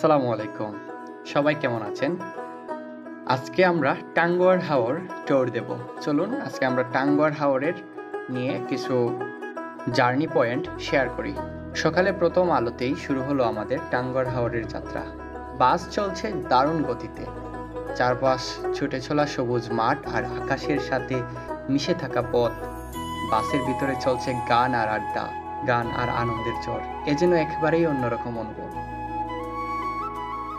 আসসালামু আলাইকুম। সবাই কেমন আছেন? আজকে আমরা টাঙ্গুয়ার হাওর ট্যুর দেব। চলুন আজকে আমরা টাঙ্গুয়ার হাওরের নিয়ে কিছু জার্নি পয়েন্ট শেয়ার করি। সকালে প্রথম আলোতেই শুরু হলো আমাদের টাঙ্গুয়ার হাওরের যাত্রা। বাস চলছে দারুণ গতিতে। চারপাশ ছুটে চলা সবুজ মাঠ আর আকাশের সাথে মিশে থাকা পথ। বাসের ভিতরে চলছে গান আর আড্ডা, গান আর আনন্দের ঝড়। এ যেন একেবারেই অন্যরকম অনুভব।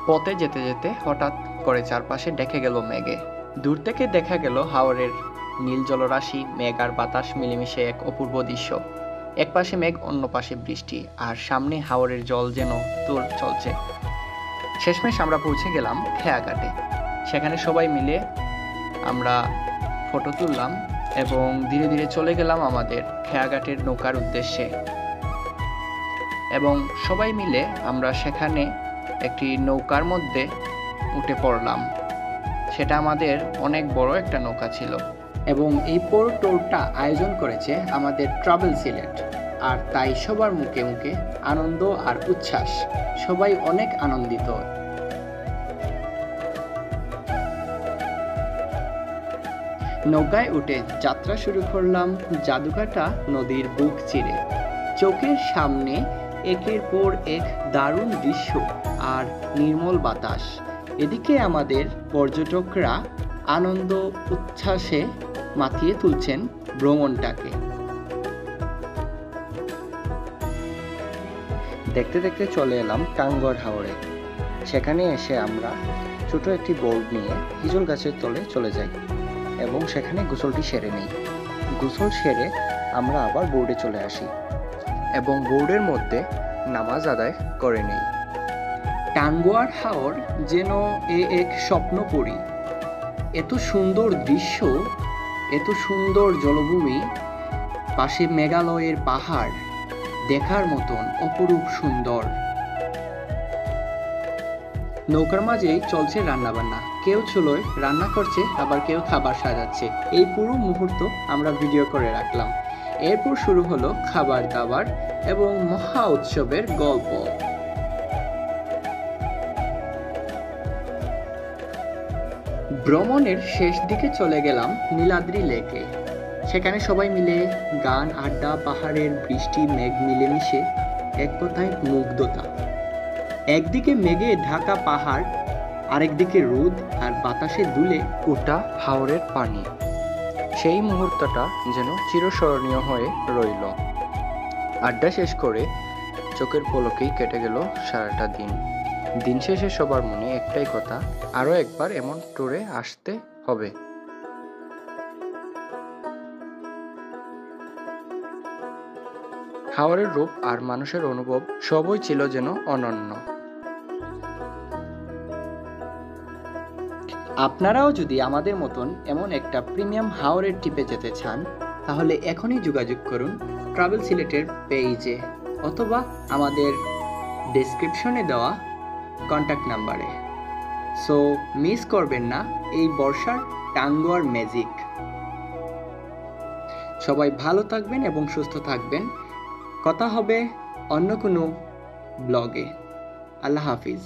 পথে যেতে যেতে হঠাৎ করে চারপাশে ডেকে গেল মেঘে। দূর থেকে দেখা গেল হাওরের নীল জলরাশি, মেঘ আর বাতাস মিলেমিশে এক অপূর্ব দৃশ্য। এক পাশে মেঘ, অন্য পাশে বৃষ্টি, আর সামনে হাওরের জল যেন তোল চলছে। শেষমেশ আমরা পৌঁছে গেলাম খেয়াঘাটে। সেখানে সবাই মিলে আমরা ফটো তুললাম এবং ধীরে ধীরে চলে গেলাম আমাদের খেয়াঘাটের নৌকার উদ্দেশ্যে। এবং সবাই মিলে আমরা সেখানে একটি নৌকার মধ্যে উঠে পড়লাম। সেটা আমাদের অনেক বড় একটা নৌকা ছিল। এবং এই পুরো ট্যুরটা আয়োজন করেছে আমাদের ট্রাভেল সিলেট। আর তাই সবার মুখে মুখে আনন্দ আর উচ্ছ্বাস, সবাই অনেক আনন্দিত। নৌকায় উঠে যাত্রা শুরু করলাম জাদুকাটা নদীর বুক চিরে। চোখের সামনে একের পর এক দারুণ দৃশ্য আর নির্মল বাতাস। এদিকে আমাদের পর্যটকরা আনন্দ উচ্ছ্বাসে মাতিয়ে তুলছেন ভ্রমণটাকে। দেখতে দেখতে চলে এলাম টাঙ্গুয়ার হাওরে। সেখানে এসে আমরা ছোট একটি বোর্ড নিয়ে হিজল গাছের তলে চলে যাই এবং সেখানে গোসলটি সেরে নিই। গোসল সেরে আমরা আবার বোর্ডে চলে আসি এবং বোর্ডের মধ্যে নামাজ আদায় করে নেই। টাঙ্গুয়ার হাওর যেন এক স্বপ্নপুরী। এত সুন্দর দৃশ্য, এত সুন্দর জলভূমি, পাশে মেঘালয়ের পাহাড়, দেখার মতন অপরূপ সুন্দর। নৌকার মাঝেই চলছে রান্নাবান্না। কেউ চুলোয় রান্না করছে, আবার কেউ খাবার সাজাচ্ছে। এই পুরো মুহূর্ত আমরা ভিডিও করে রাখলাম। এরপর শুরু হলো খাবার দাবার এবং মহা উৎসবের গল্প। ভ্রমণের শেষ দিকে চলে গেলাম নীলাদ্রি লেকে। সেখানে সবাই মিলে গান, আড্ডা, পাহাড়ের বৃষ্টি, মেঘ মিলেমিশে এক কথায় মুগ্ধতা। একদিকে মেঘে ঢাকা পাহাড়, আরেকদিকে রোদ আর বাতাসে দুলে ওঠা হাওরের পানি। সেই মুহূর্তটা যেন চিরস্মরণীয় হয়ে রইল। আড্ডা শেষ করে চোখের পলকেই কেটে গেল সারাটা দিন। দিন শেষে সবার মনে একটাই কথা, আরো একবার এমন ট্যুরে আসতে হবে। হাওরের রূপ আর মানুষের অনুভব সবই ছিল যেন অনন্য। আপনারাও যদি আমাদের মতন এমন একটা প্রিমিয়াম হাওরের ট্রিপে যেতে চান, তাহলে এখনই যোগাযোগ করুন ট্রাভেল সিলেটের পেজে অথবা আমাদের ডেসক্রিপশনে দেওয়া কন্ট্যাক্ট নাম্বারে। সো মিস করবেন না এই বর্ষার টাঙ্গুয়ার ম্যাজিক। সবাই ভালো থাকবেন এবং সুস্থ থাকবেন। কথা হবে অন্য কোনো ব্লগে। আল্লাহ হাফিজ।